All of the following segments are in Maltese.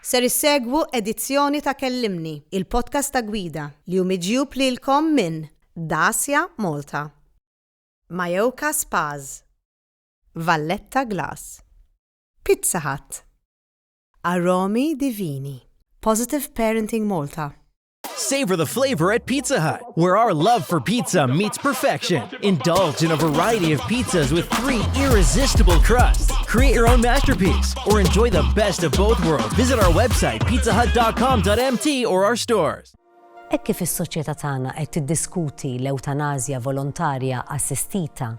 Ser issegwu edizzjoni ta' Kellymni, il-podcast ta' Gwida li hu miġjub lilkom minn Dasja Malta, Majoka Spaz, Valletta Glass, Pizza Hut, Aromi Divini, Positive Parenting Malta. Savor the flavor at Pizza Hut, where our love for pizza meets perfection. Indulge in a variety of pizzas with 3 irresistible crusts. Create your own masterpiece or enjoy the best of both worlds. Visit our website, pizzahut.com.mt or our stores. Hekk kif is-soċjetà tagħna qed tiddiskuti l-eutanasja volontarja assistita,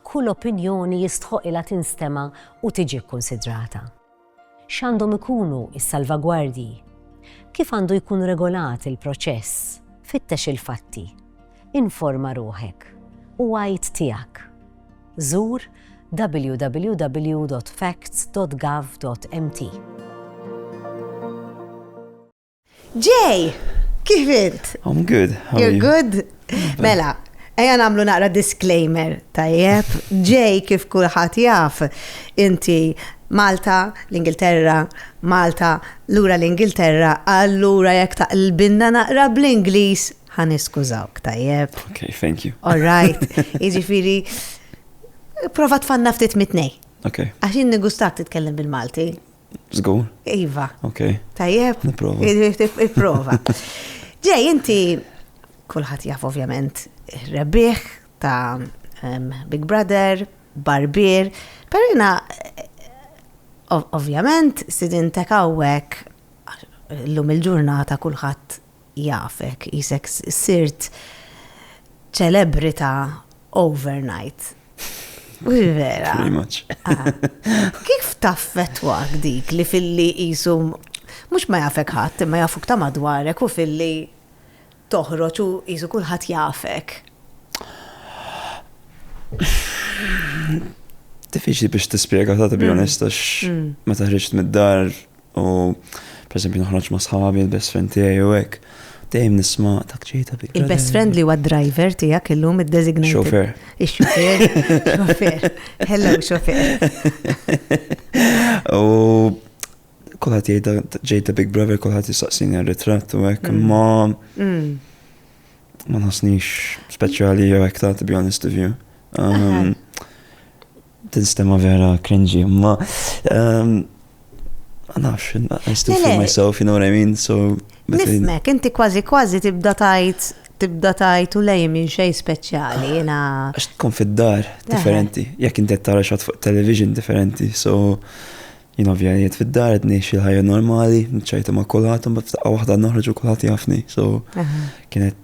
kull opinjoni jistħoqilha tinstema' u tiġi kkunsidrata. X'għandhom ikunu s-salvagwardji? Kif għandu jkun regolat il-proċess? Fittex il-fatti. Informa ruħek. U għajt tiegħek. Żur www.facts.gov.mt. Jay, kif int? I'm good. How are You're you? good? Mela, ejja nagħmlu naqra disclaimer, tajjeb. Jay, kif kulħadd jaf, inti Malta, l-Ingilterra, Malta, lura l-Ingilterra, allura jekk taqlbinna naqra bl-Ingliż, ħaniskużawk, tajjeb. Okay, thank you. All right. Jiġifieri, prova tfanna ftit mitnej. Okay. Għaxin nigustak titkellem bil-Malti. Żgur. Iva. Okay. Tajjeb. Nipprova. Ipprova. Ġej, inti kulħadd jaf ovvjament rebbieħ ta' Big Brother, barbier, però jiena ovvjament sidintek hawnhekk llum il-ġurnata kulħadd jafek, isek sirt ċelebrita overnight. Vera. Pretty much. Kif taffettwak dik li filli qisu mhux ma jafek ħadd, imma jafuk ta' madwarek u filli toħroġ u qisu kulħadd jafek? Diffiċli biex tispjega ta' be honest, għax meta ħriġt mid-dar u pereżempju noħroġ ma' sħabi, il-best friend tiegħi u hekk, dejjem nisma' dak ġejta Big Brother. Il-best friend li huwa d-driver tiegħek illum id-designated. Chauffeur. Ix-xufier. Xufier. Hello, xufier. U kulħadd jgħid ġejta Big Brother, kulħadd jistaqsini għar-ritratt u hekk, imma ma nħossnix speċjali jew hekk ta' to be honest with you. Tinstema vera cringy, ma nafx, I still feel myself, you know what I mean? So nifmek, inti kważi tibda tajt u lej minn xejn speċjali, jiena. Għax tkun fid-dar differenti, jekk inti qed tara xogħol fuq television differenti, so jien ovvjament fid-dar qed ngħix il-ħajja normali, nċajta ma' kulħadd u f'daqqa waħda noħroġ u kulħadd jafni, so kienet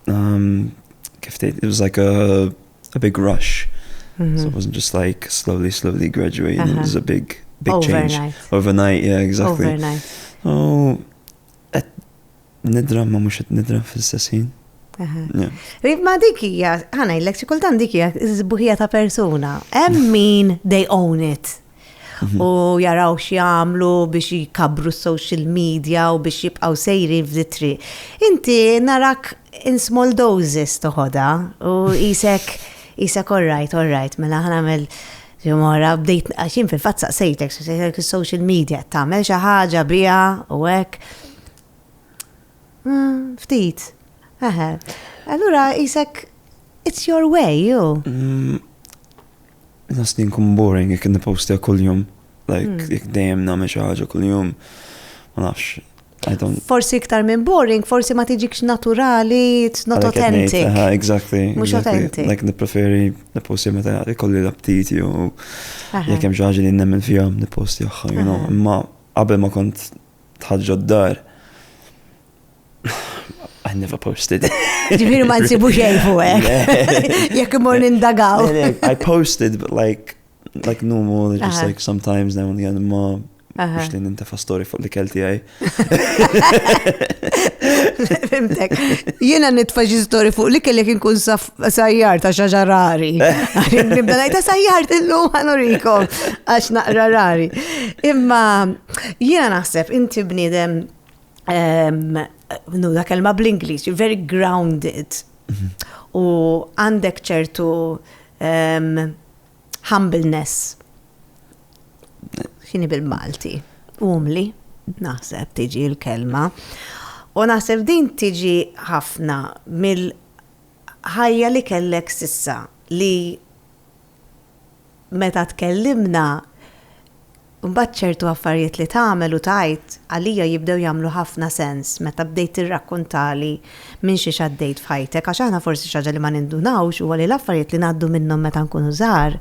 kif tgħid, it was like a big rush. So it wasn't just like slowly graduating. It was a big change. Overnight, yeah, exactly. Overnight. Oh, nidra ma mhux qed nidra fis-sessin. Ma dik hija, ħanajlek xi kultant dik hija żbuħija ta' persuna. Hemm min they own it. U jaraw x'jagħmlu biex jikabru s-social media u biex jibqgħu sejri f'ditri. Inti narak in small doses toħodha u isek all right, mela ħanamel ġimora bdejt għaxin fil-fatt saqsejtek social media tagħmel xi ħaġa biha u hekk. Ftit. Allura isek it's your way, you. Nasni nkun boring jekk nippostja kuljum. Like jekk dejjem nagħmel xi ħaġa kuljum. Ma nafx. I don't. Forsi iktar minn boring, forsi ma tiġikx naturali, it's not authentic. Exactly. Mhux authentic. Like nippreferi nippostja meta ikolli l-aptiti u jekk hemm xi ħaġa li nemmen fiha nippostjaha, you know. Imma qabel ma kont tħaġġa d-dar. I never posted. Ġifieri ma nsibu xejn fuq hekk. Jekk imur nindagaw. I posted, but like normal, just like sometimes now and again, ma biex li nintefa' story fuq li kelti għaj. Fimtek, jiena nitfa' xi story fuq li kellek inkun sajjar ta' xaġa rari. Nibda ngħid sajjart illum ħanurikom għax naqra rari. Imma jiena naħseb inti bniedem da kelma bl-Ingliż, you're very grounded. U għandek ċertu humbleness. X'inhi bil-Malti? Umli. naħseb tiġi l-kelma. U naħseb din tiġi ħafna mill-ħajja li kellek sissa li meta tkellimna mbagħad ċertu affarijiet li tagħmel u tajt għalija jibdew jagħmlu ħafna sens meta bdejt tirrakkontali minn xi xaddejt f'ħajtek għax aħna forsi xi ħaġa li ma nindunawx huwa li l-affarijiet li ngħaddu minnhom meta nkunu żgħar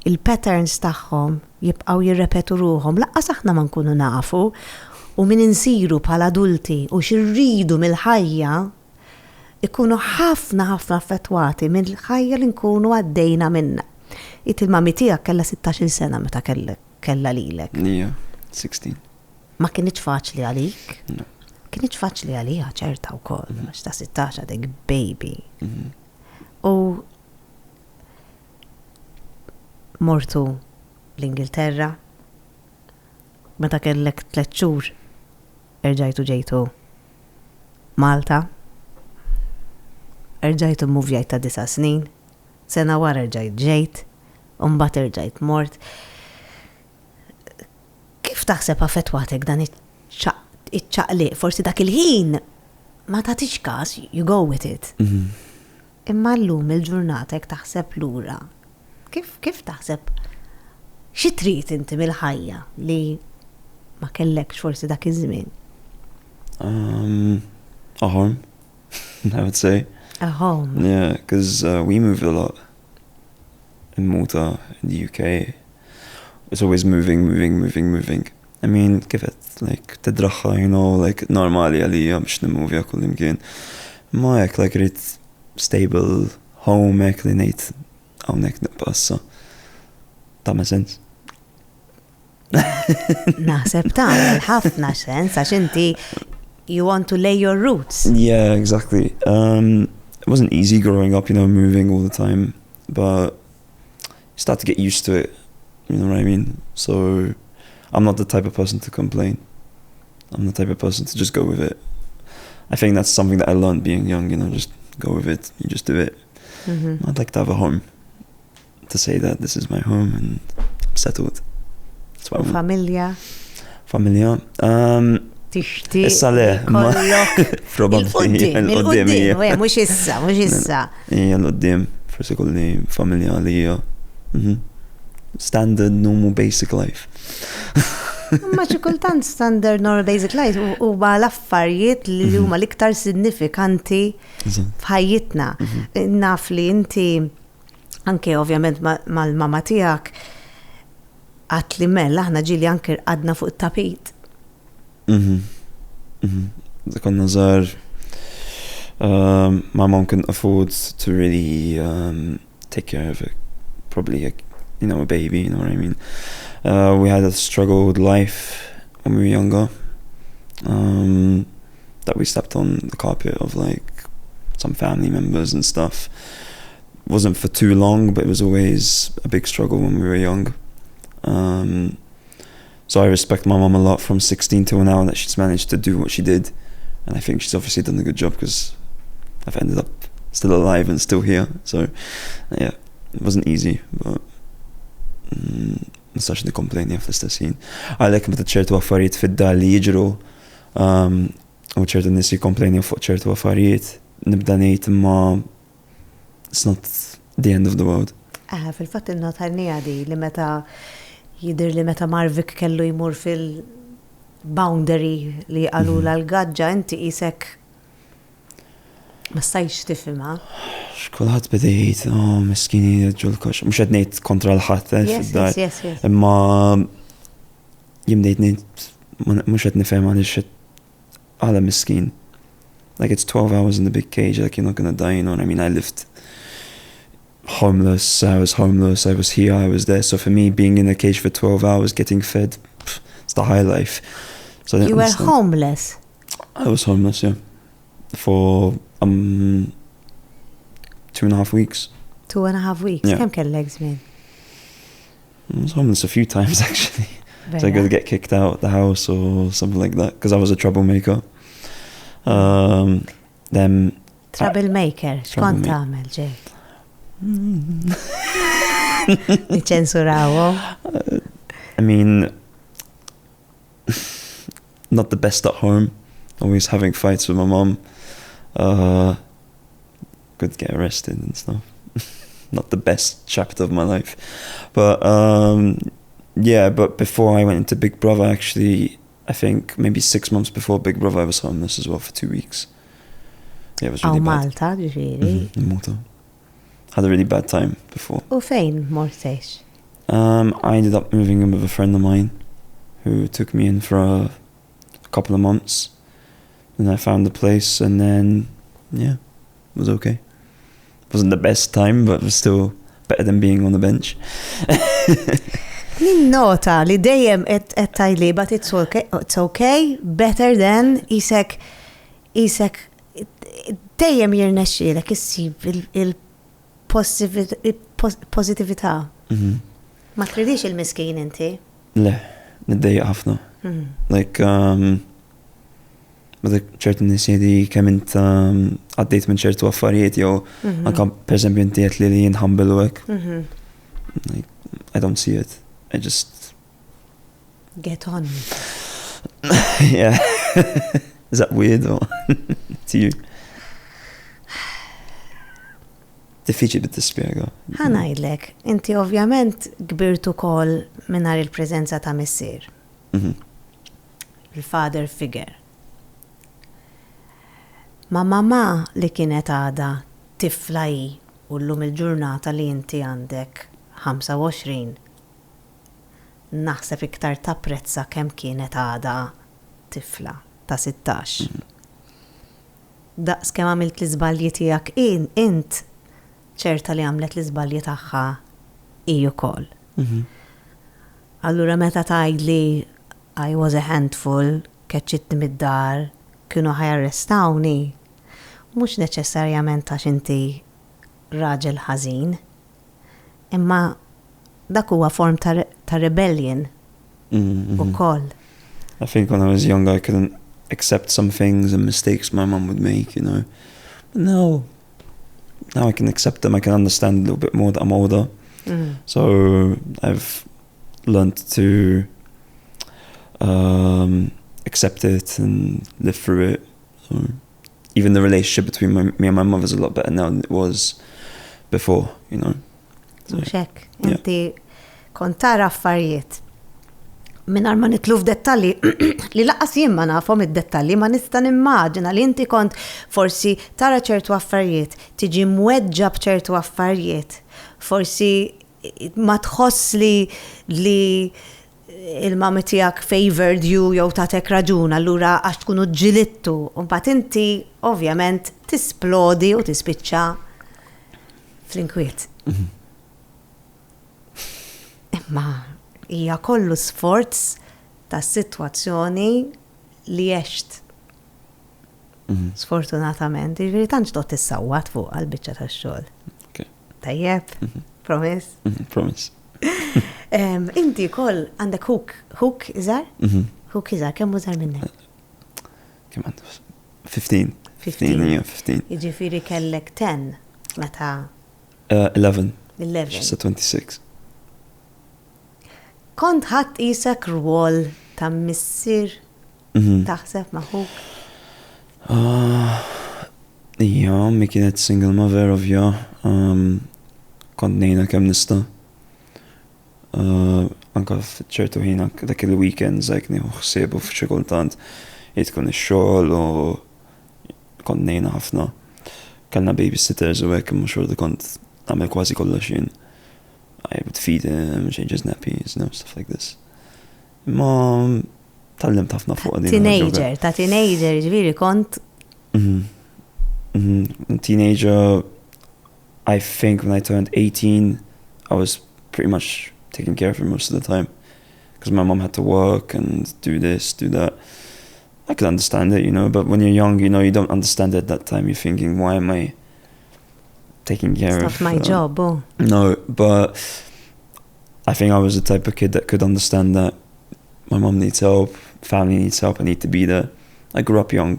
il-patterns tagħhom jibqgħu jirrepetu ruhom laqqas aħna ma nkunu nafu u min insiru bħala adulti u xirridu mill-ħajja ikunu ħafna affettwati mill-ħajja li nkunu għaddejna minnha. Il-mami tiegħek kellha 16 sena meta kella lilek. Yeah, 16. Ma kienx faċli għalik? No. Kienx faċli għalija ċerta wkoll, għax ta' 16 għadek baby. U mortu l-Ingilterra, meta kellek 3 xhur, erġajtu ġejtu Malta, erġajtu muvjajt ta' 9 snin, sena wara erġajt ġejt, mbagħad erġajt mort. Kif taħseb affettwatek dan iċ-ċaqliq? Forsi dak il-ħin ma tagħtix każ, you go with it. Imma llum il-ġurnata jekk taħseb lura. Kif taħseb xi trid inti mill-ħajja li ma kellekx forsi dak iż-żmien? A home, I would say. A home. Yeah, because we moved a lot in Malta, in the UK. It's always moving. I mean, kifet, like, tidraħħa, you know, like, normali għalija biex nimmovja kull imkien. Ma jek, like, rrit stable home, jek li nejt għawnek nipassa. Ta' ma sens? Naħseb ta' ħafna sens, għax inti you want to lay your roots. Yeah, exactly. It wasn't easy growing up, you know, moving all the time, but you start to get used to it. You know what I mean? So I'm not the type of person to complain. I'm the type of person to just go with it. I think that's something that I learned being young, you know, just go with it. You just do it. I'd like to have a home. To say that this is my home and I'm settled. That's what I want. Familja. Familja. Tixti. Issa le. Probably. Il-qoddim, mux issa. Ija l-qoddim. Forsi kolli familja għalija. Standard, normal, basic life. Ma xi kultant standard, normal, basic life u l-affarijiet li huma l-iktar sinifikanti f'ħajjitna. Naf li inti anke ovvjament mal-mama tiegħek għat li mella aħna ġili anke għadna fuq it-tapit. Konna żgħar my mom couldn't afford to really take care of it. Probably you know, a baby, you know what I mean? We had a struggled life when we were younger, that we slept on the carpet of like some family members and stuff. It wasn't for too long, but it was always a big struggle when we were young. So I respect my mom a lot from 16 till now that she's managed to do what she did. And I think she's obviously done a good job because I've ended up still alive and still here. So yeah, it wasn't easy, but nistax nikomplejni fl-istessin. Għalek meta ċertu affarijiet fid-dar li jiġru u ċertu nies jikkomplejni fuq ċertu affarijiet, nibda ngħid imma it's not the end of the world. Fil-fatt il-notarnija di li meta jidir li meta Marvik kellu jmur fil-boundary li għalu l-għadġa, inti isek ma stajx tifhimha. Xkulħadd bidejt, miskini ġulkox. Mhux qed ngħid kontra l-ħadd fid-dar. Imma jimdejt ngħid mhux qed nifhem għaliex għala miskin. Like it's 12 hours in the big cage, like you're not gonna die, you know what I mean? I lived homeless, I was here, I was there. So for me, being in a cage for 12 hours, getting fed, it's the high life. So you were homeless? I was homeless, yeah. For 2.5 weeks. 2.5 weeks? Yeah. Kem kellek żmien? I was homeless a few times actually. So I got to get kicked out of the house or something like that because I was a troublemaker. Then troublemaker, x'kont tagħmel ġej? Niċċensurawhom. I mean, not the best at home, always having fights with my mom. Could get arrested and stuff. Not the best chapter of my life. But yeah, but before I went into Big Brother, actually, I think maybe 6 months before Big Brother, I was homeless as well for 2 weeks. Yeah, it was really bad. Malta, ġifieri. Malta. Had a really bad time before. U fejn mortejx? I ended up moving in with a friend of mine who took me in for a couple of months. And I found the place, and then, yeah, it was okay. Wasn't the best time, but it was still better than being on the bench. Nota li dejjem qed tajli, but it's okay, better than isek dejjem jirnexxielek issib il-positività. Ma tridix il-miskin inti? Le, niddejjaq ħafna. Like, ma ċertu nies jgħidi kemm int għaddejt minn ċertu affarijiet jew anke pereżempju inti qed li jien humble u hekk. Like, I don't see it. I just get on. Yeah. Is that weird or to you? Diffiċli bit-tispjega. Ħanajdlek, inti ovvjament kbirtu kol mingħajr il-preżenza ta' missier. Il-father figure. Ma mamma li kienet għada tifla hi u llum il-ġurnata li inti għandek 25, naħseb iktar tapprezza kemm kienet għada tifla ta' 16. Daqs kemm għamilt l-iżbalji tiegħek int ċerta li għamlet l-iżbalji tagħha hi wkoll. Allura meta tgħidli I was a handful, keċċitni mid-dar, kienu ħajarrestawni, mhux neċessarjament għax inti raġel ħażin, imma dak huwa form ta' rebellion ukoll. I think when I was young I couldn't accept some things and mistakes my mum would make, you know. But now I can accept them, I can understand a little bit more that I'm older. So I've learned to accept it and live through it. So even the relationship between me and my mother is a lot better now than it was before, you know. Muxek, inti kont tara affarijiet. Minar ma nitlu f'dettalji li laqas jien ma nafhom id-dettalji, ma nista' nimmaġina li inti kont forsi tara ċertu affarijiet, tiġi mweġġa b'ċertu affarijiet, forsi ma tħoss li il-mami tiegħek favored you jew tagħtek raġun, allura għax tkunu ġilittu, u mbagħad inti ovvjament tisplodi u tispiċċa fl-inkwiet. Imma hija kollu sforz ta' sitwazzjoni li għext. Sfortunatament, jiġifieri tantx dot tissawwat fuq għall-biċċa tax-xogħol. Tajjeb, promise? Promise. Inti wkoll għandek hook iżgħar? Hook iżgħar, kemm hu żgħar minnek? Kemm għandu? 15. 15. Jiġifieri kellek 10 meta 11. 11. She's 26. Kont ħadd qisek rwol ta' missier taħseb ma' hook? Ja, mi kienet single mother ovvja. Kont nejna kemm nista'. Anka f'ċertu ħin dak il-weekends hekk nieħu ħsiebu f'xi kultant tkun ix-xogħol u kont nejna ħafna. Kellna babysitters u hekk imma xorta kont nagħmel kważi kollox jien. I would feed him, change his nappies, you know, stuff like this. Ma tallimt ħafna fuq din. Teenager, ġifieri kont. Teenager, I think when I turned 18, I was pretty much taking care of her most of the time. Because my mom had to work and do this, do that. I could understand it, you know, but when you're young, you know, you don't understand it at that time. You're thinking, why am I taking care of... It's not my job, oh. No, but I think I was the type of kid that could understand that my mom needs help, family needs help, I need to be there. I grew up young.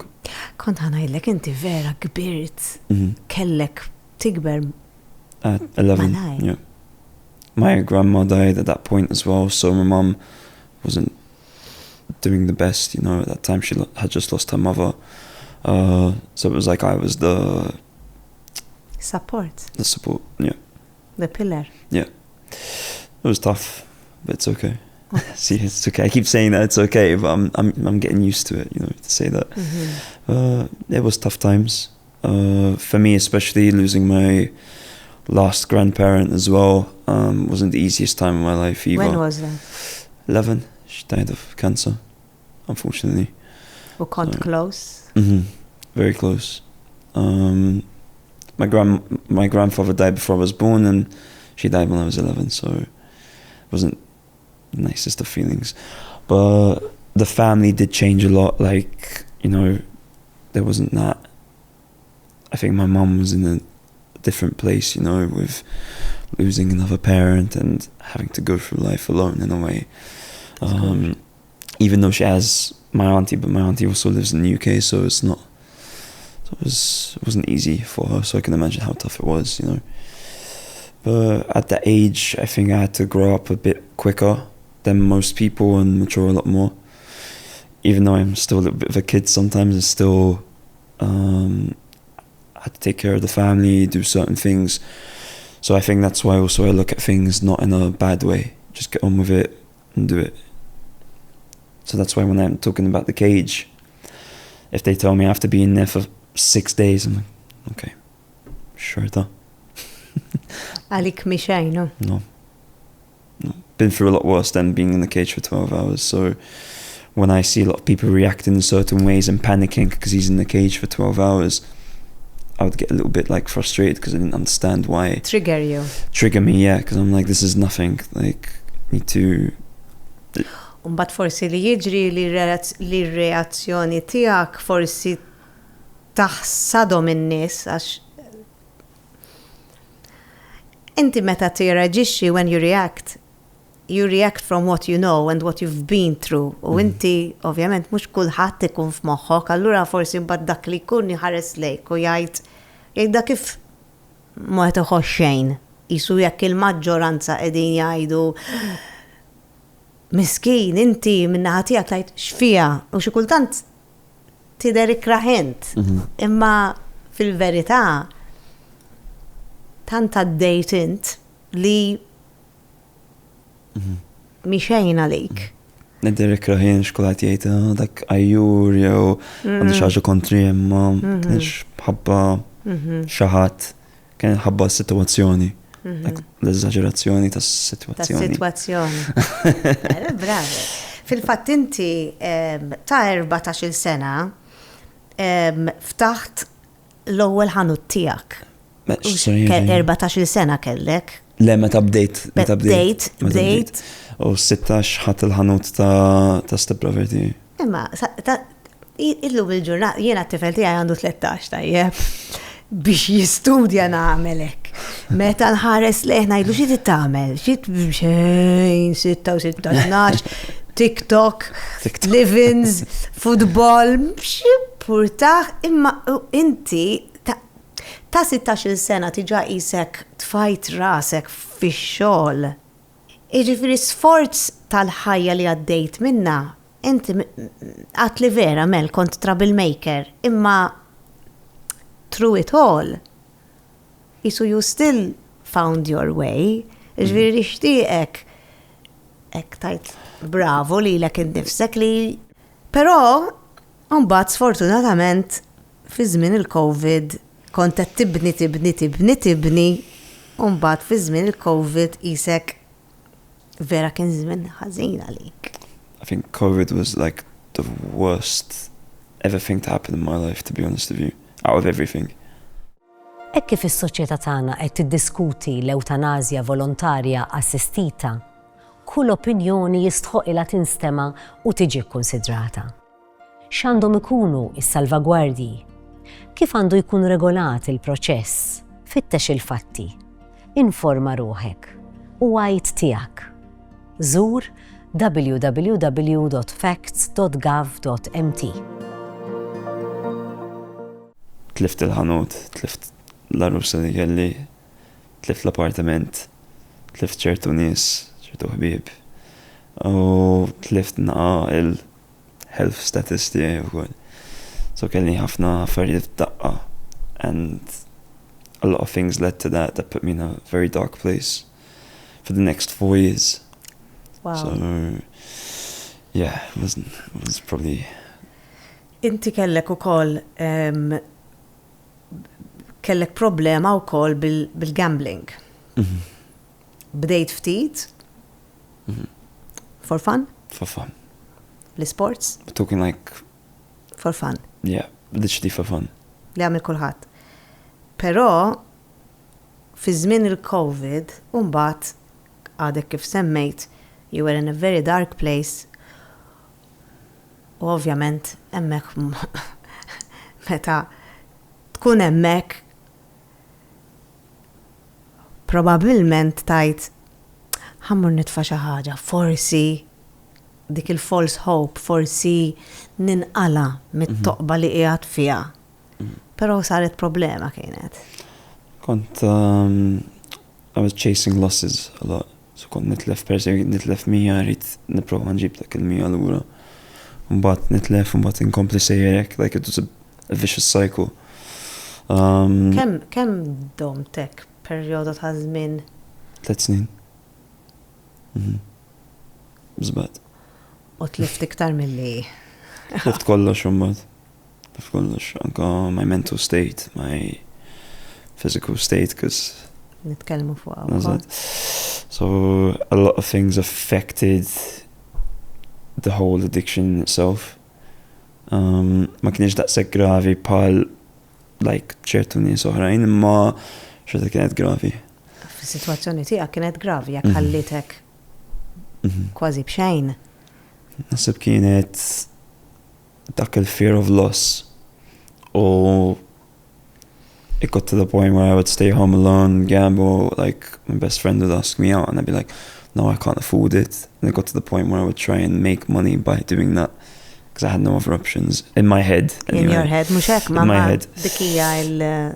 Kont ħanajdlek inti vera kbirt. Kellek tikber. At 11, yeah. My grandma died at that point as well, so my mom wasn't doing the best, you know. At that time, she had just lost her mother. So it was like I was the Support. Yeah. The pillar. Yeah. It was tough, but it's okay. See, it's okay. I keep saying that it's okay, but I'm getting used to it, you know, to say that. It was tough times. For me, especially losing my last grandparent as well, wasn't the easiest time of my life either. When was that? 11. She died of cancer, unfortunately. Who can't close? Very close. My grandfather died before I was born, and she died when I was 11, so it wasn't the nicest of feelings. But the family did change a lot, like, you know, there wasn't that. I think my mum was in a different place, you know, with losing another parent and having to go through life alone in a way. Even though she has my auntie, but my auntie also lives in the UK, so it's not. So it wasn't easy for her. So I can imagine how tough it was, you know. But at that age, I think I had to grow up a bit quicker than most people and mature a lot more. Even though I'm still a little bit of a kid, sometimes it's still. I had to take care of the family, do certain things. So I think that's why also I look at things not in a bad way. Just get on with it and do it. So that's why when I'm talking about the cage, if they tell me I have to be in there for 6 days, I'm like, okay, sure da. Għalik miexaj, no? No. Been through a lot worse than being in the cage for 12 hours. So when I see a lot of people reacting in certain ways and panicking because he's in the cage for 12 hours, I would get a little bit like frustrated because I didn't understand why. Trigger me, yeah, because I'm like, this is nothing. Like, need to. Umbat forsi li jiġri li reazzjoni tijak forsi taħsadhom in-nies għax inti meta tirreaġixxi when you react from what you know and what you've been through. U inti ovvjament mhux kulħadd ikun f'moħħok, allura forsi mbagħad dak li jkun jħares lejk u jgħid dak kif ma qed iħoss xejn. Isu jekk il-maġġoranza qegħdin jgħidu miskin, inti minnaħa tiegħek tgħid x'fiha u xi kultant tidher ikraħent. Imma fil-verità tant għaddejt int li mixejn għalik. Nidher ikraħien xkulħadd jgħid dak ajjur jew għandu xi ħaġa kontri imma kienx ħabba xi ħadd, kien ħabba s-sitwazzjoni. L-eżagġerazzjoni tas-sitwazzjoni. Bravi. Fil-fatt inti ta' 14-il sena ftaħt l-ewwel ħanut tiegħek. 14-il sena kellek. Le, meta bdejt. Bdejt. U 16 ħadd il-ħanut ta' stepbrother tiegħi. Imma illum il-ġurnata jiena t-tifel tiegħi għandu 13 tajjeb biex jistudja nagħmelek. Meta nħares leħ ngħidlu xi tagħmel, xi xejn 6 TikTok, livings, futbol, xi purtaħ, imma inti ta' 16-il sena tiġa qisek tfajt rasek fix-xogħol. Jiġifieri sforz tal-ħajja li għaddejt minna, inti għat li vera mel kont troublemaker, imma through it all, you still found your way. Ġviri nixtieqek ek tajt bravo li l-ek innifsek li. Però, mbagħad sfortunatament, fi żmien il-Covid, kont qed tibni, mbagħad fi żmien il-Covid qisek vera kien żmien ħażin għalik. I think COVID was like the worst ever thing to happen in my life, to be honest with you, out of everything. Hekk kif is-soċjetà tagħna qed tiddiskuti l-ewtanasja volontarja assistita, kull opinjoni jistħoqilha tinstema' u tiġi kkunsidrata. X'għandhom ikunu s-salvagwardji? Kif għandu jkun regolat il-proċess? Fittex il-fatti. Informa ruħek. U għajt tiegħek. Żur www.facts.gov.mt. Tlift il-ħanut, tlift l-arrusa li kelli, tlift l-appartament, tlift ċertu nies, ċertu ħbieb, u tlift naqa health status tiegħi wkoll. So kelli ħafna affarijiet f'daqqa, and a lot of things led to that put me in a very dark place for the next 4 years. Wow. So yeah, it was probably. Inti kellek ukoll kellek problema wkoll bil-gambling. Bdejt ftit? For fun? For fun. L-sports? We're talking like. For fun. Yeah, literally for fun. Li għamil kulħadd. Però fi żmien il-COVID, u mbagħad għadek kif semmejt, you were in a very dark place. U ovvjament hemmhekk meta tkun hemmhekk probabbilment tajt ħammur nitfa' xi ħaġa, forsi dik il-false hope, forsi ninqala mit-toqba li qiegħed fiha. Però saret problema kienet. Kont I was chasing losses a lot. So kont nitlef 100 rrid nipprova nġib dak il-100 lura. Mbagħad nitlef u mbagħad inkompli sejjerek, like it was a vicious cycle. Kemm domtek perjodu ta' żmien? 3 snin. Żbad. U tlift iktar milli. Tlift kollox mbagħad. Tlift kollox, anke my mental state, my physical state, because nitkellmu fuq. So a lot of things affected the whole addiction itself. Ma kienx daqshekk gravi bħal like ċertu nies oħrajn, imma xorta kienet gravi. Fis-sitwazzjoni tiegħek kienet gravi jekk ħallitek kważi b'xejn. Naħseb kienet dak il-fear of loss. Or it got to the point where I would stay home alone, gamble, like my best friend would ask me out and I'd be like, no, I can't afford it. And it got to the point where I would try and make money by doing that because I had no other options in my head. Anyway. In your head, mux hekk, in my head. Dikija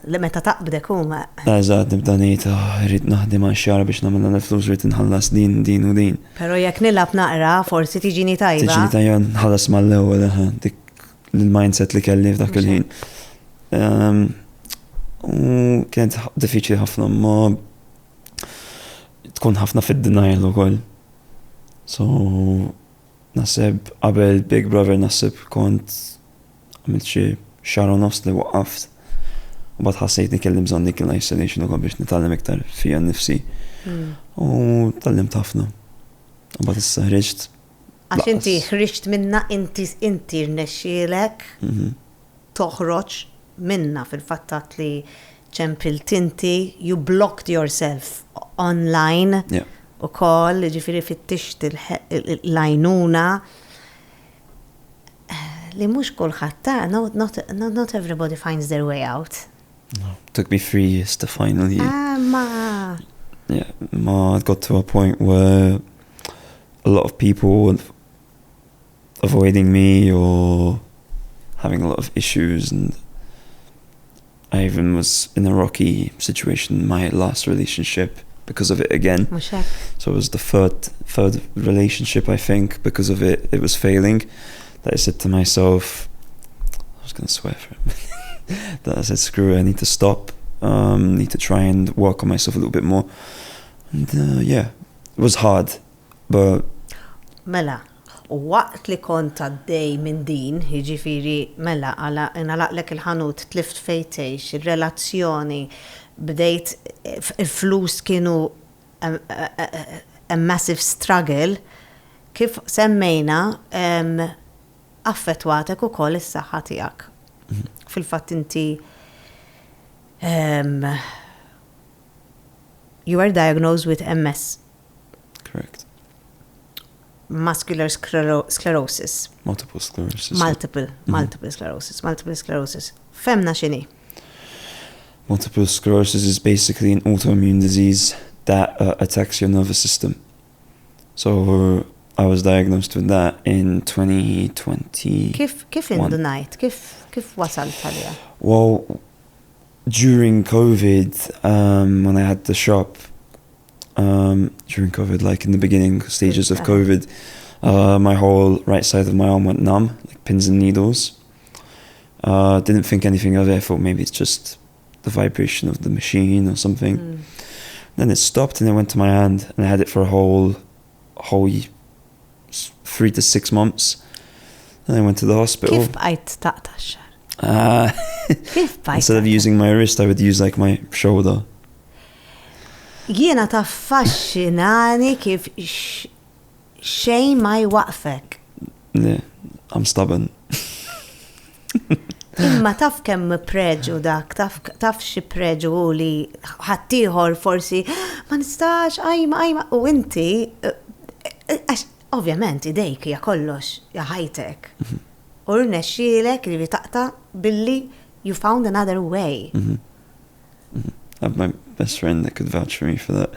li meta taqbdek huma. Eżatt, nibda ngħid, rrid naħdem għal xahar biex nagħmel dan il-flus, rrid inħallas din u din. Però jekk nilab naqra, forsi tiġini tajba. Tiġini tajba nħallas mal-ewwel dik il-mindset li kelli f'dak il-ħin. U kienet diffiċli ħafna, ma tkun ħafna fid-denial ukoll. So naħseb qabel Big Brother naħseb kont għamilt xi xahar u nofs li waqaft. U bad ħassejt kelli bżonn dik il-isolation ukoll biex nitgħallem iktar fija nnifsi. U tallimt ħafna. U bad issa ħriġt. Għax inti ħriġt minna inti rnexxielek toħroġ minna fil-fattat li ċempilt inti, you blocked yourself online u koll, ġifiri fit-tixt l-għajnuna li mux kullħatta, not everybody finds their way out. No, it took me 3 years to finally. Ma. Yeah, it got to a point where a lot of people were avoiding me or having a lot of issues, and I even was in a rocky situation in my last relationship because of it again. So it was the third relationship, I think, because of it was failing, that I said to myself, I was going to swear for it, that I said, screw it, I need to stop, need to try and work on myself a little bit more. And yeah, it was hard, but... Mela, waqt li kont għaddej minn din, jiġifieri mela inalaqlek il-ħanut, tlift fejtejx, il-relazzjoni, bdejt il-flus kienu a massive struggle, kif semmejna affettwatek ukoll is-saħħa tiegħek. Fil-fatt inti you were diagnosed with MS. Correct. Muscular sclerosis. Multiple sclerosis. Multiple sclerosis. Femna xini? Multiple sclerosis is basically an autoimmune disease that attacks your nervous system. So I was diagnosed with that in 2020. Kif in the night? Kif wasal talija? Well, during COVID, when I had the shop, during COVID, like in the beginning stages of COVID, My whole right side of my arm went numb, like pins and needles. Didn't think anything of it. I thought maybe it's just the vibration of the machine or something. Then it stopped and it went to my hand, and I had it for a whole 3 to 6 months. Then I went to the hospital. Kif bqajt taqta' x-xar? Kif bqajt? Instead of using my wrist, I would use like my shoulder. Jiena taffaxxinani kif xejn ma jwaqfek. Yeah, I'm stubborn. Imma taf kemm preġu dak, taf xi preġu li ħaddieħor forsi ma nistax ajma u inti ovvjament idejk hija kollox, hija ħajtek. U rnexxielek li taqta' billi you found another way. I have my best friend that could vouch for me for that.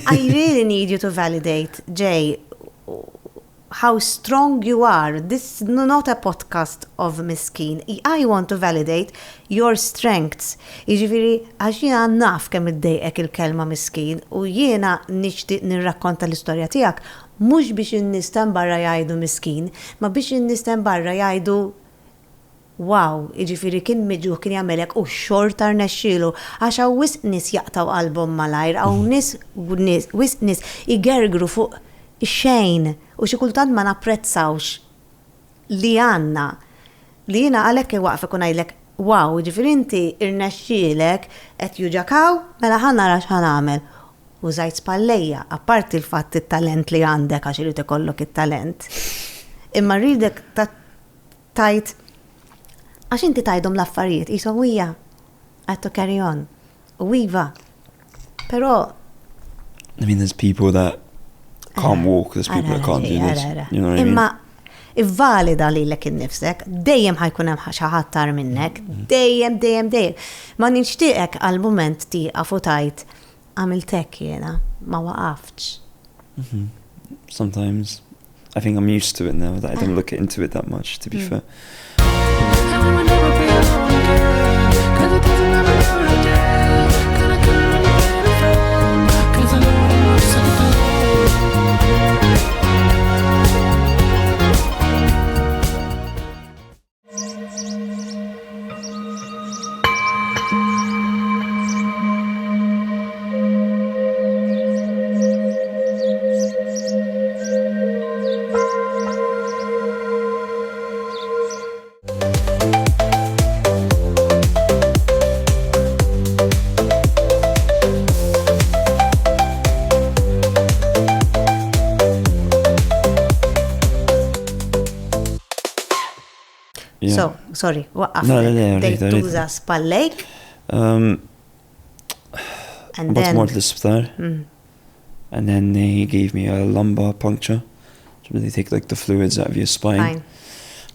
I really need you to validate, Jay, how strong you are. This is not a podcast of miskin. I want to validate your strengths. Jiġifieri għax jiena naf kemm iddejqek il-kelma miskin u jiena nixtieq nirrakkonta l-istorja tiegħek mhux biex in-nies barra jgħidu miskin, ma biex in-nies barra jgħidu wow, jiġifieri kien miġuħ kien jagħmelek u xorta rnexxielu għax hawn wisq nies jaqtaw qalbhom malajr, hawn wisq nies igergru fuq ix-xejn u xi kultant ma napprezzawx li għandna. Li jiena għalhekk waqfek u ngħidlek wow, jiġifieri inti irnexxielek qed juġakaw mela ħa nara x'ħan nagħmel. U żgħid spallejja, apparti l-fatt it-talent li għandek għax irid ikollok it-talent. Imma rridek tajt għax inti tajdhom l-affarijiet, qishom hija had to carry on. U iva. Però I mean, there's people that can't walk, there's people that can't do this. You know what I mean? Imma ivvalida lilek innifsek, dejjem ħajkun hemm xi ħadd tar minnek, dejjem. Ma nixtieqek għall-mument tieqaf u tajt għamiltek jiena, ma waqaftx. Sometimes. I think I'm used to it now, that I don't look into it that much, to be fair. So, sorry, waqqaf. No, They tuża spallejk. And then more l-isptar. And then they gave me a lumbar puncture. So they take like the fluids out of your spine. Fine.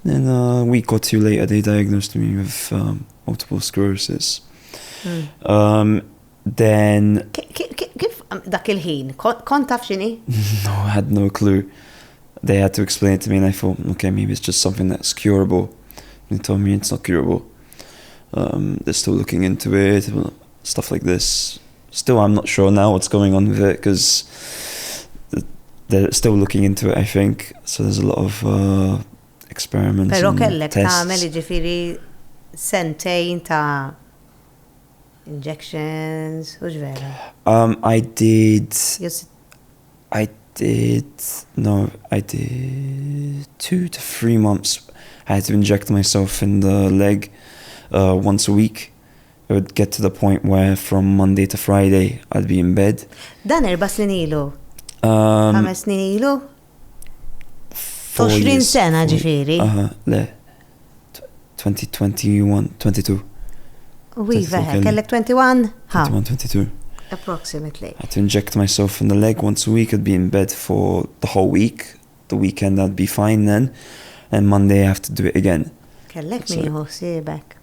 Then a week or 2 later they diagnosed me with multiple sclerosis. Then Kif dak il-ħin? Kont taf x'inhi? no, I had no clue. They had to explain it to me and I thought, okay, maybe it's just something that's curable. They told me it's not curable. They're still looking into it, stuff like this. Still, I'm not sure now what's going on with it because they're still looking into it, I think. So there's a lot of experiments Però and kellek tests. tagħmel jiġifieri sentejn ta' injections, u ġvera. I did Just 2 to 3 months. I had to inject myself in the leg once a week. It would get to the point where from Monday to Friday I'd be in bed. Dan 4 snin ilu. 5 snin ilu? 4 20 years. sena ġifieri. Le. 2021, 22. U iva, kellek 21? 21, 22. Approximately. I had to inject myself in the leg once a week. I'd be in bed for the whole week. The weekend I'd be fine then. And Monday I have to do it again. Kellek min jieħu ħsiebek.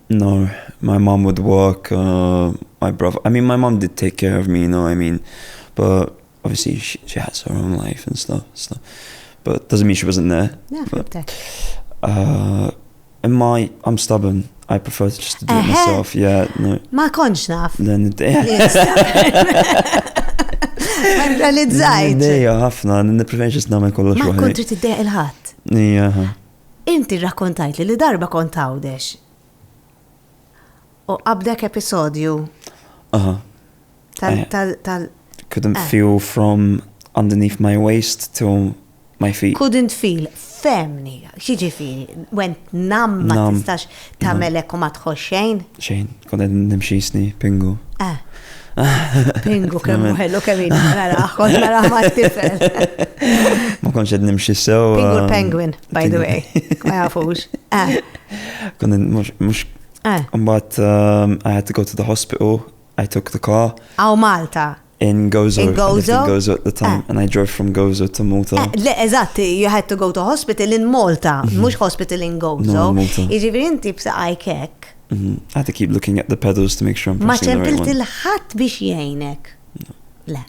No, my mom would work, my brother. I mean, my mom did take care of me, you know what I mean? But obviously she has her own life and stuff. But doesn't mean she wasn't there. Yeah, fibtek. I'm stubborn. I prefer just to do it myself. Yeah, no. Ma konx naf. Then realizzajt. Niddeja ħafna, nipreferenx namel kollox Ma waħdi. kontri tiddeja il-ħadd. Ija. Inti rrakkontajt li darba kont għawdex. U qabdek episodju Aha. tal Couldn't feel from underneath my waist to my feet. couldn't feel, femni, xieġifiri, went nam ma Nam. tistax tamelek u ma tħox xejn. Xejn, konna nimxisni, pingu. Pingu kemmu ħellu kemmin, kont nara ma t-tifel. Ma konċ għed nimxi sew. Pingu l-penguin, by the way, ma jafux. Konna mux, but I had to go to the hospital. I took the car. Aw Malta. In Gozo. In Gozo? I lived in Gozo at the time, and I drove from Gozo to Malta. Le, eżatti, you had to go to hospital in Malta, mux hospital in Gozo. No, Malta. Iġifiri inti b'saqajkek. I had to keep looking at the pedals to make sure I'm Ma pressing the right ċempilt one. il-ħat biex jgħinek. Le.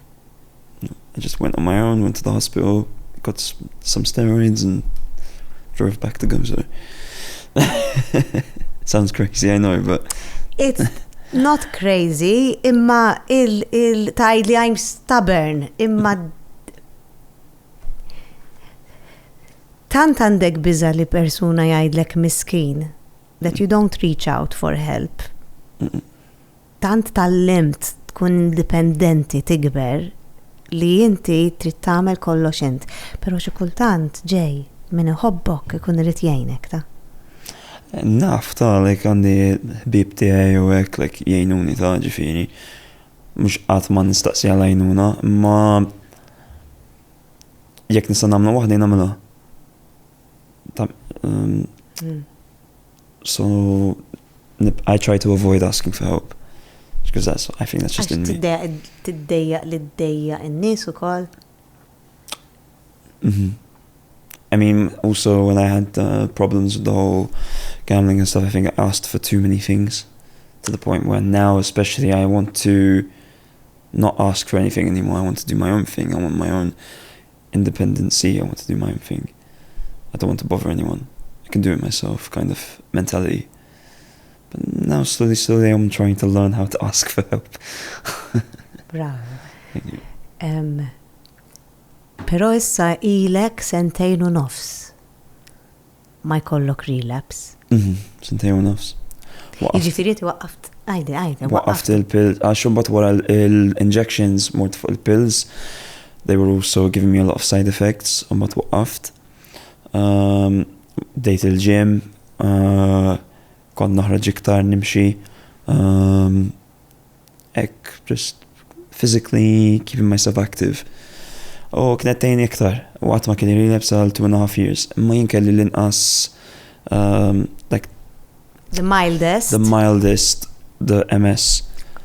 I just went on my own, went to the hospital, got some steroids, and drove back to Gozo. Sounds crazy, I know, but It's not crazy, imma il-tajd li I'm stubborn, imma tant għandek biża li persuna jgħidlek miskin, that you don't reach out for help. Tant tal-limt tkun indipendenti tikber li inti trid tagħmel kollox int, però xi kultant ġej min iħobbok ikun irid jgħinek ta'. naf ta' like għandi ħbib tiegħi u hekk like jgħinuni ta' ġifieri. Mhux qatt ma nistaqsi għal għajnuna, ma jekk nista' nagħmlu waħda nagħmilha. So I try to avoid asking for help because I think that's just in me. Tiddejjaq li ddejjaq in-nies ukoll. I mean, also when I had problems with the whole gambling and stuff, I think I asked for too many things to the point where now, especially, I want to not ask for anything anymore. I want to do my own thing. I want my own independency. I want to do my own thing. I don't want to bother anyone. I can do it myself, kind of mentality. But now, slowly, I'm trying to learn how to ask for help. Bravo. Thank you. Pero issa ilek sentejn u nofs ma jkollok relapse. Sentejn u nofs. Iġifieri ti waqqaft, għajde. Waqqaft il-pills, għaxumbat wara l-injections mort fuq il-pills. They were also giving me a lot of side effects, umbat waqqaft. Dejt il-gym, kont naħraġ iktar nimxi. Just physically keeping myself active. Kienet tejni iktar, u għatma kelli relapse għal 2.5 years. Ma jien kelli l-inqas, like The mildest? The MS.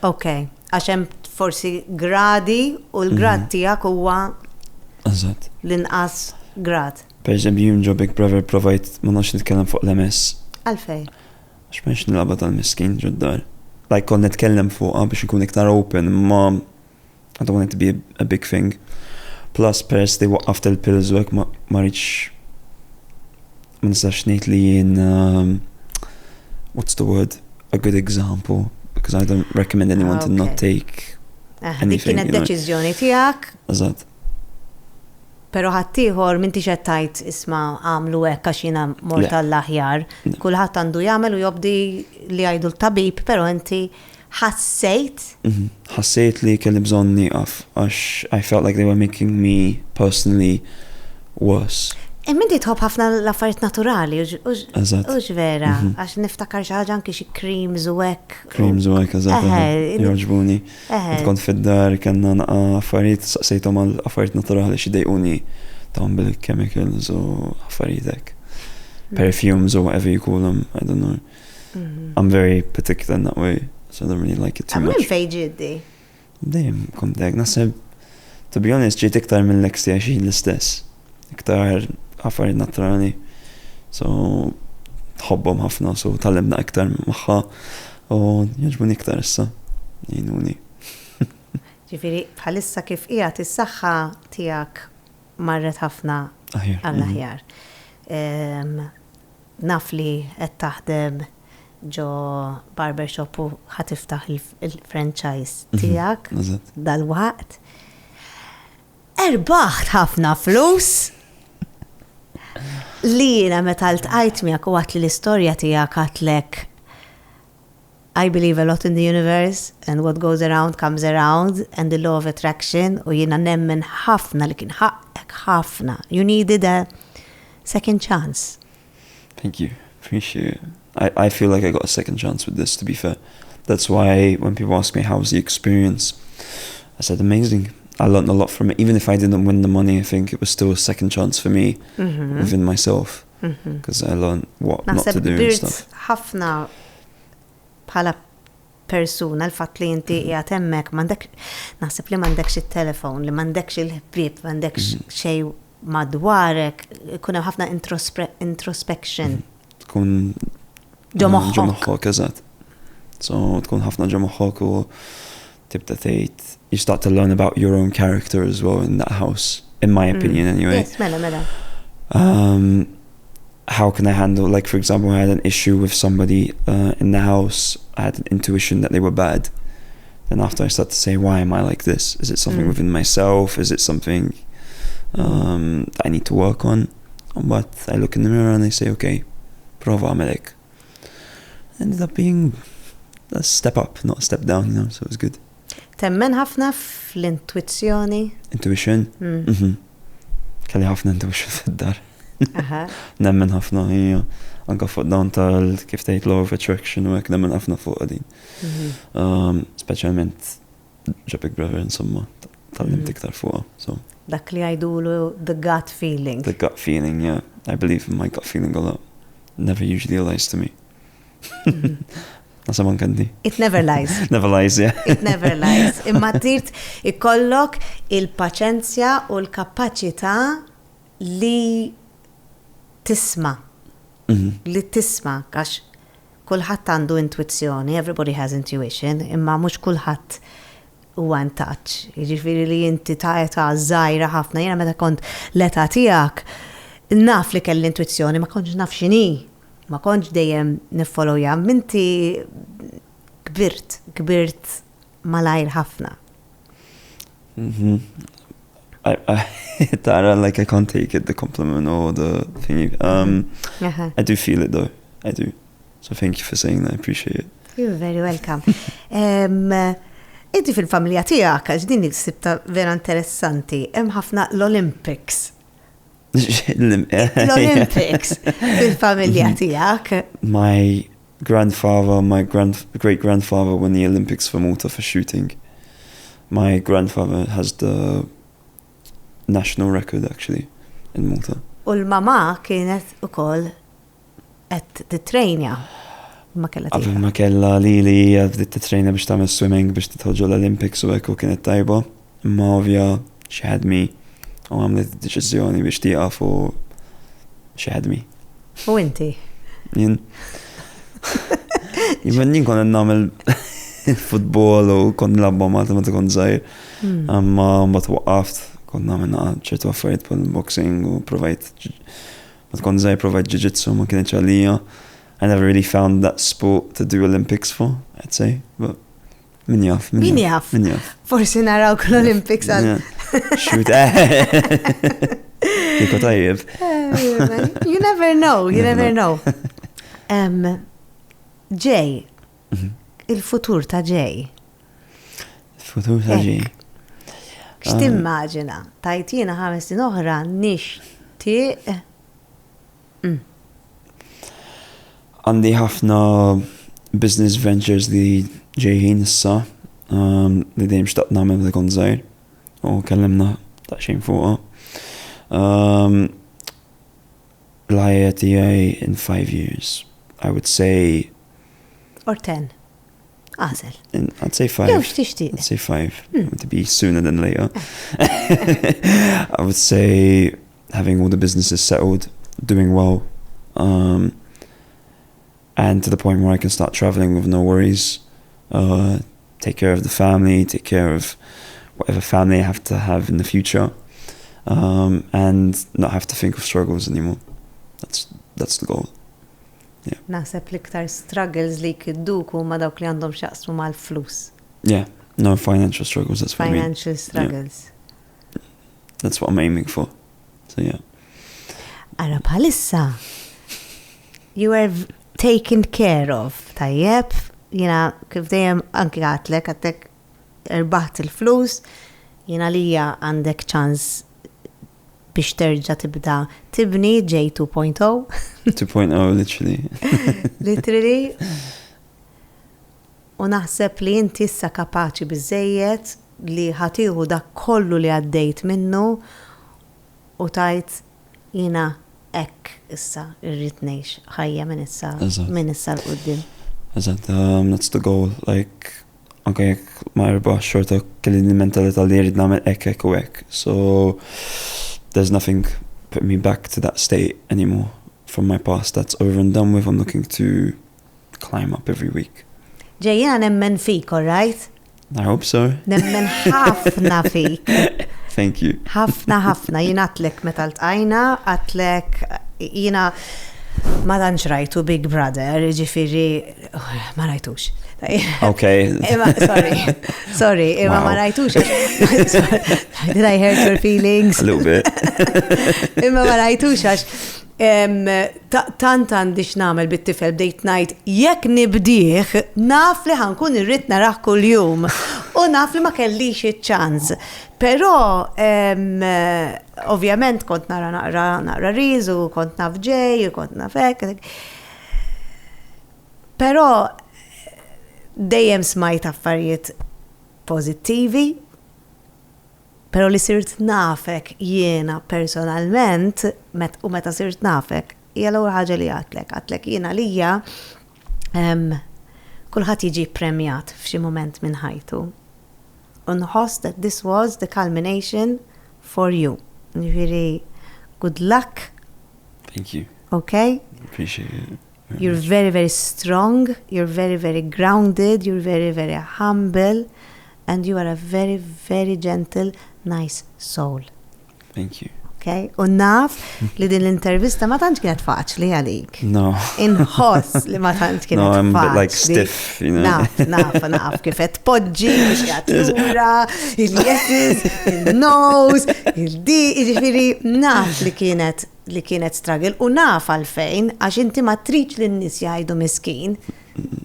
Ok, għaxem forsi gradi u l-grad tijak huwa Eżatt. l-inqas grad. Per eżempju, jien ġo Big Brother provajt ma nafx nitkellem fuq l-MS. Għalfej? Għax ma nix nilaba tal-miskin ġoddar. Like kon nitkellem fuqha biex nkun iktar open, ma I don't want it to be a big thing. Plus pers li waqqaft il-pills u ma rridx ma nistax ngħid li jien what's the word? A good example, because I don't recommend anyone to not take anything. Dik kienet deċiżjoni tiegħek. Eżatt. Pero ħaddieħor minti xettajt isma' għamlu hekk għax jiena mort tal-aħjar. Kulħadd għandu jagħmel u jobdi li jgħidu l-tabib, però inti ħassejt? Ħassejt li kelli bżonn nieqaf għax I felt like they were making me personally worse. Minti tħobb ħafna l-affarijiet naturali, ux vera, għax niftakar xi ħaġa anke xi creams u hekk. Creams u hekk eżatt jogħġbuni. Kont fid-dar kellna naqa' affarijiet saqsejthom għal affarijiet naturali xi dejquni tagħhom bil-chemicals u affarijiet hekk. Perfumes or whatever you call them, I don't know. I'm very particular in that way. So I don't really like it too much. Min fej ġiddi? Dejjem kont hekk. Naħseb, to be honest, ġiet iktar mill-ex tiegħi xi l-istess. Iktar affarijiet naturali. So tħobbhom ħafna, so tallimna iktar magħha u jogħġbuni iktar issa. Jgħinuni. Ġifieri bħalissa kif qiegħed is-saħħa tiegħek marret ħafna għall-aħjar. Naf li qed taħdem ġo barbershop u ħatiftaħ il-franchise tijak dal-waqt. erbaħt ħafna flus. Li jiena meta ltqajt miegħek u għatli l-istorja tiegħek għatlek I believe a lot in the universe and what goes around comes around and the law of attraction u jiena nemmen ħafna li kien ħaqek ħafna. You needed a second chance. Thank you. Appreciate it. I feel like I got a second chance with this, to be fair. That's why when people ask me how was the experience, I said amazing. I learned a lot from it. Even if I didn't win the money, I think it was still a second chance for me within myself. Because I learned what not to do and stuff. ħafna bħala persuna l-fatt li inti qiegħed hemmhekk naħseb li m'għandekx it-telefon, li m'għandekx il-ħbieb, m'għandekx xejn madwarek, ikun hemm ħafna introspection. Tkun ġo moħħok, eżatt. So tkun ħafna ġo moħħok u tibda tgħid you start to learn about your own character as well in that house, in my opinion anyway. Yes, mela. How can I handle, like for example, I had an issue with somebody in the house. I had an intuition that they were bad. Then after I start to say, why am I like this? Is it something within myself? Is it something that I need to work on? But I look in the mirror and I say, okay, prova għamelek. Ended up being a step up, not a step down, you know, so it was good. Temmen ħafna fl-intuizzjoni? Intuition? Kelli ħafna intuition fid-dar. Nemmen ħafna, anka fuq dawn kif tgħid law of attraction u hekk nemmen ħafna fuq din. Speċjalment ġa Big Brother insomma, tallimt iktar fuqha. So. Dak li jgħidulu the gut feeling. The gut feeling, yeah. I believe in my gut feeling a lot. Never usually lies to me. Nasa man kandi. It never lies. Never lies, yeah. It never lies. Imma tirt ikollok il-paċenzja u l-kapaċità li tisma. Li tisma, għax kulħadd għandu intuizzjoni, everybody has intuition, imma mhux kulħadd huwa in touch. Jiġifieri li inti ta' età żgħira ħafna, jiena meta kont l-età tiegħek naf li kelli intuizzjoni, ma kontx naf x'inhi. Ma kontx dejjem niffollowja, minti kbirt malajr ħafna. Tara, like I can't take it, the compliment or the thingy. I do feel it though, I do. So thank you for saying that, I appreciate it. You're very welcome. Inti fil-familja tiegħek għax din il-sibta vera interessanti, hemm ħafna l-Olympics. L-Olympics fil-familja tiegħek. My grandfather, my great-grandfather won the Olympics for Malta for shooting. My grandfather has the national record actually in Malta. U l-mama kienet ukoll qed titrejnja. Ma kella li bdiet titrejna biex tagħmel swimming biex titħoġġu l-Olympics u hekk u kienet tajba. Imma ovvja she had me u għamlet deċiżjoni biex tieqaf u she had me. U inti? Jien. Jien kont nagħmel futbol u kont nilabba Malta meta kont żgħir. Imma mbagħad waqqaft. Kont nagħmel ċertu affarijiet bħal boxing u provajt jiu-jitsu ma kienx għalija. I never really found that sport to do Olympics for, I'd say, but min jaf. Forsi naraw l-Olympics għal. Shoot. Kiko tajjeb. You never know. Jay, il-futur ta' Jay. Il-futur ta' Jay. X'timmaġina, tajtina 5 snin oħra nixtieq. Għandi ħafna business ventures li ġejjin issa li dejjem xtaqt nagħmel meta kont żgħir u kellimna daqsxejn fuqha. L-ħajja tiegħi in 5 years, I would say. Or 10. Għażel. I'd say 5. Jew x'tixtieq. I'd say 5. To be sooner than later. I would say having all the businesses settled, doing well. And to the point where I can start traveling with no worries, take care of the family, take care of whatever family I have to have in the future, and not have to think of struggles anymore. That's the goal. Yeah. Naħseb l-iktar struggles li kidduk huma dawk li għandhom x'jaqsmu mal-flus. Yeah, no financial struggles, that's what I mean. Financial struggles. that's what I'm aiming for. So yeah. Ara bħalissa, you are taken care of, tajjeb, jina kif dejjem anki għatlek irbaħt il-flus, jina lija għandek ċans biex terġa tibda tibni J 2.0. 2.0 literally. Literally. U naħseb li inti issa kapaċi biżejjed li ħatiħu dak kollu li għaddejt minnu u tajt jina ek issa irrid ngħix ħajja minn issa l-qudiem. Eżatt, that's the goal. Like, anke jekk ma erba' xorta kelli l-mentalità li jrid nagħmel hekk u hekk. So there's nothing put me back to that state anymore from my past. That's over and done with. I'm looking to climb up every week. Ġejjena nemmen fik, all right? I hope so. Nemmen ħafna fik. Thank you. ħafna, jina għatlek meta l-tqajna, għatlek jina ma tantx rajtu Big Brother, ġifiri, ma rajtux. Okay. Sorry, Wow. ma rajtux. Did I hurt your feelings? A little bit. Ma rajtux għax tant għandix namel bit-tifel bdejt ngħid jekk nibdih naf li ħankun irrid naraħ kuljum u naf li ma kellix iċ-ċans. Però ovvjament kont naqra riżu, kont naf ġej, kont naf hekk. Però dejjem smajt affarijiet pożittivi, pero li sirt nafek jiena personalment, u meta sirt nafek, hija l-ewwel ħaġa li għatlek jiena lija kulħadd jiġi premjat f'xi mument minn ħajtu. Nħoss that this was the culmination for you. Ġifieri, good luck. Thank you. Okay? Appreciate it. You're very, very strong. You're very, very grounded. You're very, very humble. And you are a very, very gentle, nice soul. Thank you. Okay? U naf li din l-intervista ma tantx kienet faċli għalik. No. Inħoss li ma tantx kienet faċli. No, I'm a bit like stiff, you know. Naf, kifet podġi, il-xjatura, il-yeses, il-nose, il-di, ġifiri, naf li kienet struggle. U naf għalfejn, għax inti ma triċ li n-nis jgħajdu miskin,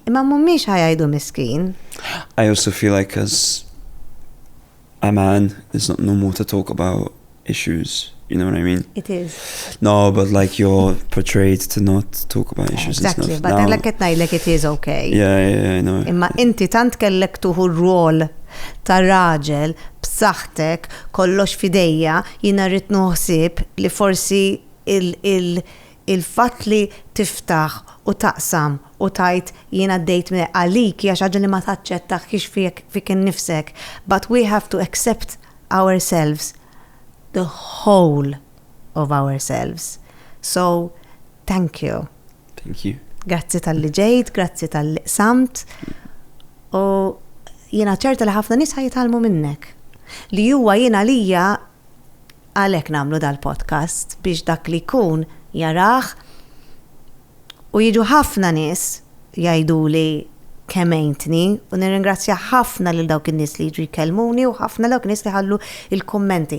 imma mumiex ħajajdu miskin. I also feel like as a man, it's not normal to talk about issues. You know what I mean? It is. No, but like you're portrayed to not talk about issues. Exactly, and but stuff. like ngħidlek it is okay. Yeah, I know. Imma inti tant kellek tuħu r-rol ta' raġel b'saħħtek kollox fidejja, jiena rrid noħsib li forsi il-fatt li tiftaħ u taqsam u tajt jiena dejt minn għalik hija xi ħaġa li ma taċċettax fik innifsek. But we have to accept ourselves, the whole of ourselves. So, thank you. Thank you. Grazzi tal-li ġejt, grazzi tal-li samt. U jiena ċerta li ħafna nies ħajtalmu minnek. Li huwa jiena lija għalhekk nagħmlu dal-podcast biex dak li jkun jaraħ u jiġu ħafna nies jgħiduli kemm għejntni u nirringrazzja ħafna lil dawk in-nies li jiġu jkellmuni u ħafna dawk nies li ħallu il-kummenti.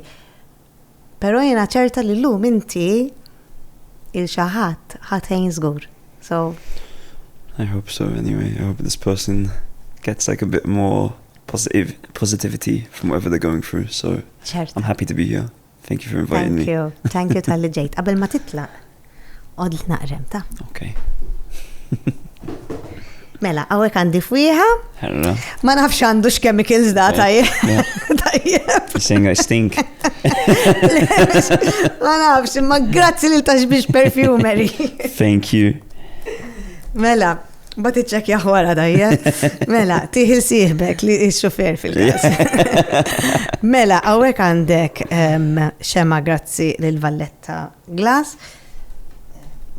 Pero jiena ċerta li llum inti il-xaħat ħatejn żgur. So I hope so anyway. I hope this person gets like a bit more positivity from whatever they're going through. So ċerta. I'm happy to be here. Thank you for inviting me. Thank you tal-li ġejt. Qabel ma titlaq, għod li naqrem ta'. Okay. Mela, għawek għandi fwiħa. Hello. Ma nafx għandu x-chemicals da, tajjeb. You're saying I stink. Ma nafx, ma grazzi li l-taxbix perfumery. Thank you. Mela, bat iċċek jaħwara dajjeb. Mela, tiħil siħbek li x-xofer fil-għas. Mela, għawek għandek xema grazzi l-Valletta Glass.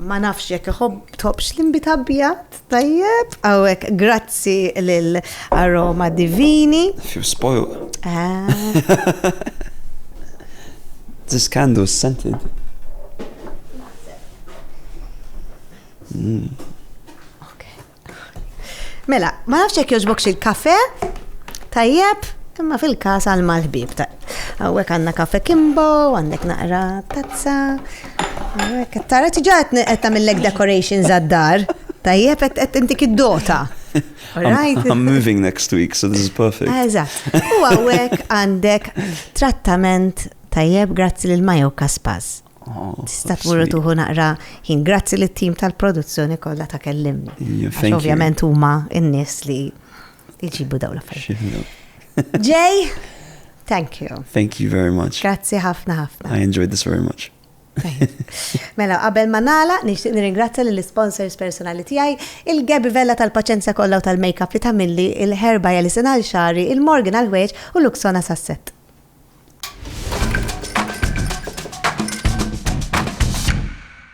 Ma nafx jekk tħobx l-imbitabjat, tajjeb, għawek grazzi l-aroma divini. I feel spoiled. This candle is scented. Mela, ma nafx jekk joġbokx il-kafe, tajjeb, imma fil-kas għal-malħbib. Għawek għanna kafe Kimbo, għandek naqra tazza. Għawek, tara tiġa għetta mill-leg decorations għad-dar. Tajjeb, għet intik id-dota. I'm moving next week, so this is perfect. Eżatt. U għawek għandek trattament tajjeb grazzi l-Majo Kaspaz. Tista' tmurru tuħu naqra ħin grazzi l-tim tal-produzzjoni kollha ta' Kellymni. Għax ovvjament huma n-nies li jġibu dawn l-affarijiet. Jay, thank you. Thank you very much. Grazzi ħafna. I enjoyed this very much. Mela, qabel ma nagħla nixtieq nirringrazzja lill-sponsors personali tiegħi, il-Gebi Vella tal-paċenzja kollha u tal-makeup li tagħmilli, il-ħerba Jalisen għal-xari, il-Morgan għal-ħwejġ u Luxona Sasset.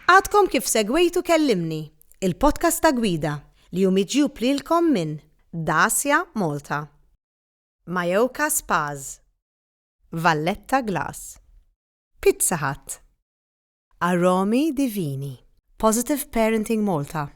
Għadkom kif segwejtu Kellymni, il-podcast ta' Gwida li miġjub lilkom minn Dacia Malta, Majo Kaspaz, Valletta Glass, Pizza Hut, Aromi Divini, Positive Parenting Malta,